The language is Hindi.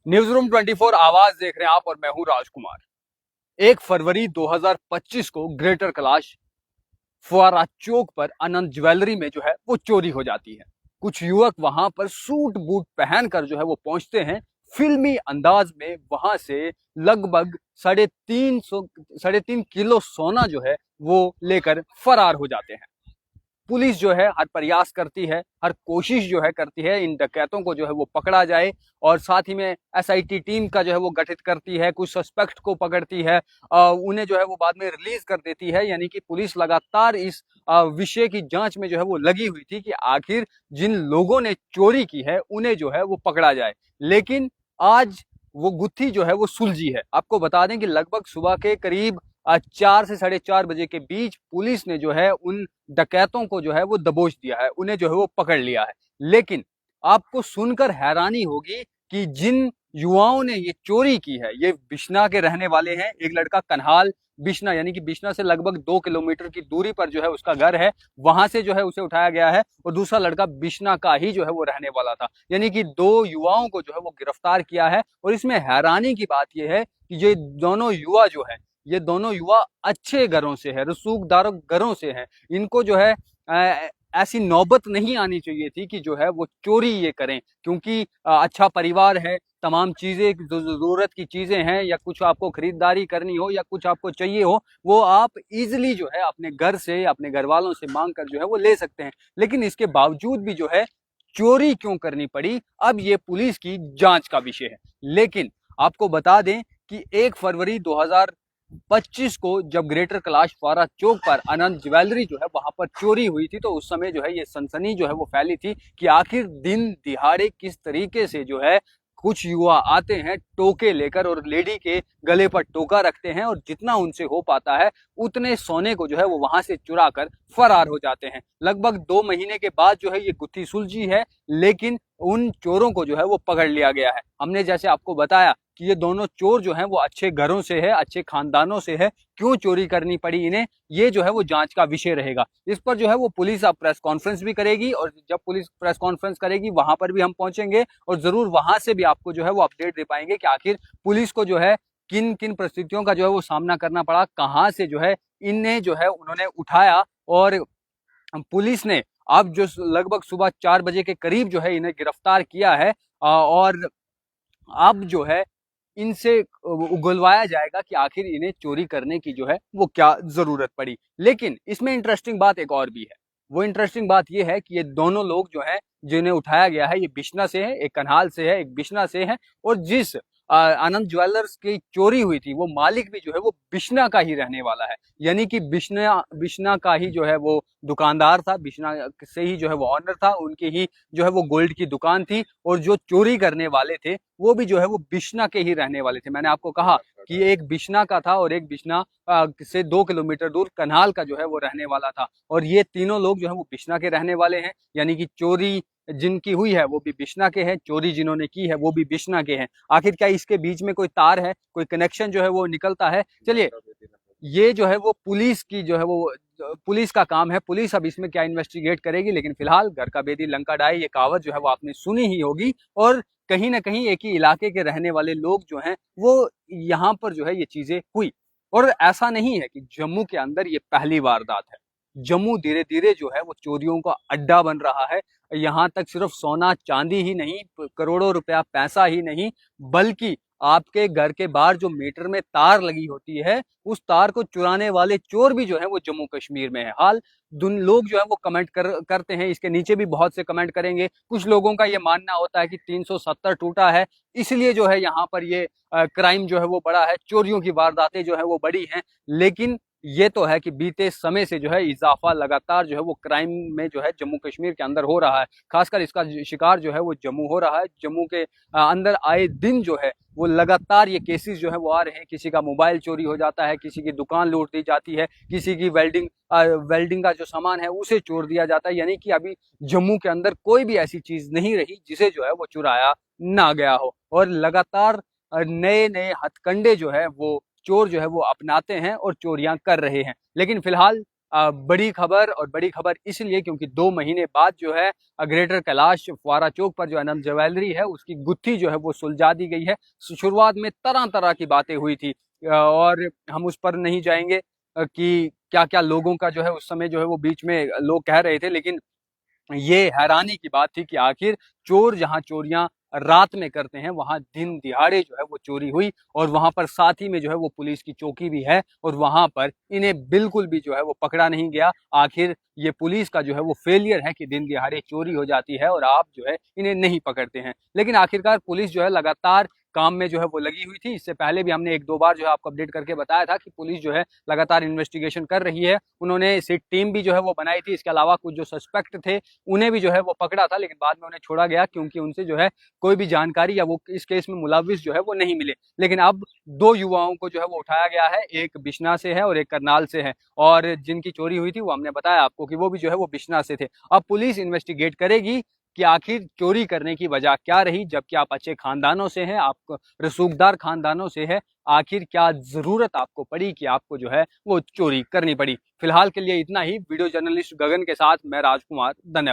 न्यूज रूम 24 आवाज देख रहे हैं आप और मैं हूं राजकुमार। 1 फरवरी 2025 को ग्रेटर कैलाश फुआरा चौक पर आनंद ज्वेलरी में जो है वो चोरी हो जाती है। कुछ युवक वहां पर सूट बूट पहनकर जो है वो पहुंचते हैं। फिल्मी अंदाज में वहां से लगभग 3.5 किलो सोना जो है वो लेकर फरार हो जाते हैं। पुलिस जो है हर प्रयास करती है, हर कोशिश जो है करती है इन डकैतों को जो है वो पकड़ा जाए, और साथ ही में एसआईटी टीम का जो है वो गठित करती है, कुछ सस्पेक्ट को पकड़ती है, उन्हें जो है वो बाद में रिलीज कर देती है। यानी कि पुलिस लगातार इस विषय की जांच में जो है वो लगी हुई थी कि आखिर जिन लोगों ने चोरी की है उन्हें जो है वो पकड़ा जाए। लेकिन आज वो गुत्थी जो है वो सुलझी है। आपको बता दें कि लगभग सुबह के करीब 4 से 4:30 बजे के बीच पुलिस ने जो है उन डकैतों को जो है वो दबोच दिया है, उन्हें जो है वो पकड़ लिया है। लेकिन आपको सुनकर हैरानी होगी कि जिन युवाओं ने ये चोरी की है ये बिश्ना के रहने वाले हैं। एक लड़का कन्हाल बिश्ना यानी कि बिश्ना से लगभग 2 किलोमीटर की दूरी पर जो है उसका घर है, वहां से जो है उसे उठाया गया है। और दूसरा लड़का बिश्ना का ही जो है वो रहने वाला था। यानी कि 2 युवाओं को जो है वो गिरफ्तार किया है। और इसमें हैरानी की बात यह है कि ये दोनों युवा जो है, ये दोनों युवा अच्छे घरों से है, रसूखदार घरों से हैं। इनको जो है ऐसी नौबत नहीं आनी चाहिए थी कि जो है वो चोरी ये करें, क्योंकि अच्छा परिवार है, तमाम चीजें जो जरूरत की चीजें हैं, या कुछ आपको खरीदारी करनी हो या कुछ आपको चाहिए हो, वो आप इजिली जो है अपने घर से, अपने घर वालों से मांग कर जो है वो ले सकते हैं। लेकिन इसके बावजूद भी जो है चोरी क्यों करनी पड़ी, अब ये पुलिस की जांच का विषय है। लेकिन आपको बता दें कि 1 फरवरी 2025 को जब ग्रेटर कैलाश फुआरा चौक पर आनंद ज्वेलरी जो है वहां पर चोरी हुई थी, तो उस समय जो है ये सनसनी जो है वो फैली थी कि आखिर दिन दिहाड़े किस तरीके से जो है कुछ युवा आते हैं टोके लेकर और लेडी के गले पर टोका रखते हैं, और जितना उनसे हो पाता है उतने सोने को जो है वो वहां से चुरा कर फरार हो जाते हैं। लगभग 2 महीने के बाद जो है ये गुत्थी सुलझी है, लेकिन उन चोरों को जो है वो पकड़ लिया गया है। हमने जैसे आपको बताया कि ये दोनों चोर जो हैं वो अच्छे घरों से है, अच्छे खानदानों से है। क्यों चोरी करनी पड़ी इन्हें, ये जो है वो जांच का विषय रहेगा। इस पर जो है वो पुलिस अब प्रेस कॉन्फ्रेंस भी करेगी, और जब पुलिस प्रेस कॉन्फ्रेंस करेगी वहां पर भी हम पहुंचेंगे, और जरूर वहां से भी आपको जो है वो अपडेट दे पाएंगे कि आखिर पुलिस को जो है किन किन परिस्थितियों का जो है वो सामना करना पड़ा, कहां से जो है इन्हें जो है उन्होंने उठाया। और पुलिस ने अब जो लगभग सुबह 4 बजे के करीब जो है इन्हें गिरफ्तार किया है, और अब जो है इनसे उगलवाया जाएगा कि आखिर इन्हें चोरी करने की जो है वो क्या जरूरत पड़ी। लेकिन इसमें इंटरेस्टिंग बात एक और भी है। वो इंटरेस्टिंग बात ये है कि ये दोनों लोग जो हैं जिन्हें उठाया गया है, ये बिश्ना से है, एक कन्हाल से है, एक बिश्ना से है। और जिस आनंद ज्वेलर्स की चोरी हुई थी वो मालिक भी जो है वो बिश्ना का ही रहने वाला है। यानी कि बिश्ना बिश्ना का ही जो है वो दुकानदार था, बिश्ना से ही जो है वो ऑनर था, उनकी ही जो है वो गोल्ड की दुकान थी। और जो चोरी करने वाले थे वो भी जो है वो बिश्ना के ही रहने वाले थे। मैंने आपको कहा कि एक बिश्ना का था और एक बिश्ना से 2 किलोमीटर दूर कन्हाल का जो है वो रहने वाला था। और ये तीनों लोग जो है वो बिश्ना के रहने वाले हैं। यानी कि चोरी जिनकी हुई है वो भी बिश्ना के हैं, चोरी जिन्होंने की है वो भी बिश्ना के हैं। आखिर क्या इसके बीच में कोई तार है, कोई कनेक्शन जो है वो निकलता है? चलिए, ये जो है वो पुलिस की जो है वो पुलिस का काम है। पुलिस अब इसमें क्या इन्वेस्टिगेट करेगी। लेकिन फिलहाल घर का बेदी लंका डाई, ये कहावत जो है वो आपने सुनी ही होगी। और कहीं ना कहीं एक ही इलाके के रहने वाले लोग जो हैं वो यहाँ पर जो है ये चीजें हुई। और ऐसा नहीं है कि जम्मू के अंदर ये पहली वारदात है। जम्मू धीरे धीरे जो है वो चोरियों का अड्डा बन रहा है। यहाँ तक सिर्फ सोना चांदी ही नहीं, करोड़ों रुपया पैसा ही नहीं, बल्कि आपके घर के बाहर जो मीटर में तार लगी होती है उस तार को चुराने वाले चोर भी जो है वो जम्मू कश्मीर में है। हाल दुन लोग जो है वो कमेंट करते हैं, इसके नीचे भी बहुत से कमेंट करेंगे। कुछ लोगों का ये मानना होता है कि 370 टूटा है, इसलिए जो है यहाँ पर ये क्राइम जो है वो बड़ा है, चोरियों की वारदातें जो है वो बड़ी हैं। लेकिन ये तो है कि बीते समय से जो है इजाफा लगातार जो है वो क्राइम में जो है जम्मू कश्मीर के अंदर हो रहा है। खासकर इसका शिकार जो है वो जम्मू हो रहा है। जम्मू के अंदर आए दिन जो है वो लगातार ये केसेस जो है वो आ रहे हैं। किसी का मोबाइल चोरी हो जाता है, किसी की दुकान लूट दी जाती है, किसी की वेल्डिंग का जो सामान है उसे चोर दिया जाता है। यानी कि अभी जम्मू के अंदर कोई भी ऐसी चीज नहीं रही जिसे जो है वो चुराया ना गया हो। और लगातार नए नए हथकंडे जो है वो चोर जो है वो अपनाते हैं और चोरियां कर रहे हैं। लेकिन फिलहाल बड़ी खबर, और बड़ी खबर इसलिए क्योंकि 2 महीने बाद जो है ग्रेटर कैलाश फुआरा चौक पर जो अनंत ज्वेलरी है उसकी गुत्थी जो है वो सुलझा दी गई है। शुरुआत में तरह-तरह की बातें हुई थी और हम उस पर नहीं जाएँगे कि क्या-क्या लोगों का जो है उस समय जो है वो बीच में लोग कह रहे थे, लेकिन ये हैरानी की बात थी कि आखिर चोर जहाँ चोरियां रात में करते हैं वहां दिन दिहाड़े जो है वो चोरी हुई, और वहां पर साथ ही में जो है वो पुलिस की चौकी भी है और वहां पर इन्हें बिल्कुल भी जो है वो पकड़ा नहीं गया। आखिर ये पुलिस का जो है वो फेलियर है कि दिन दिहाड़े चोरी हो जाती है और आप जो है इन्हें नहीं पकड़ते हैं। लेकिन आखिरकार पुलिस जो है लगातार काम में जो है वो लगी हुई थी। इससे पहले भी हमने 1-2 बार जो है आपको अपडेट करके बताया था कि पुलिस जो है लगातार इन्वेस्टिगेशन कर रही है। उन्होंने सिट टीम भी जो है वो बनाई थी। इसके अलावा कुछ जो सस्पेक्ट थे उन्हें भी जो है वो पकड़ा था, लेकिन बाद में उन्हें छोड़ा गया क्योंकि उनसे जो है कोई भी जानकारी या वो इस केस में मुलविस जो है वो नहीं मिले। लेकिन अब 2 युवाओं को जो है वो उठाया गया है, एक बिश्ना से है और एक करनाल से है, और जिनकी चोरी हुई थी वो हमने बताया आपको कि वो भी जो है वो बिश्ना से थे। अब पुलिस इन्वेस्टिगेट करेगी कि आखिर चोरी करने की वजह क्या रही, जबकि आप अच्छे खानदानों से हैं, आप रसूखदार खानदानों से है, आखिर क्या जरूरत आपको पड़ी कि आपको जो है वो चोरी करनी पड़ी। फिलहाल के लिए इतना ही। वीडियो जर्नलिस्ट गगन के साथ मैं राजकुमार, धन्यवाद।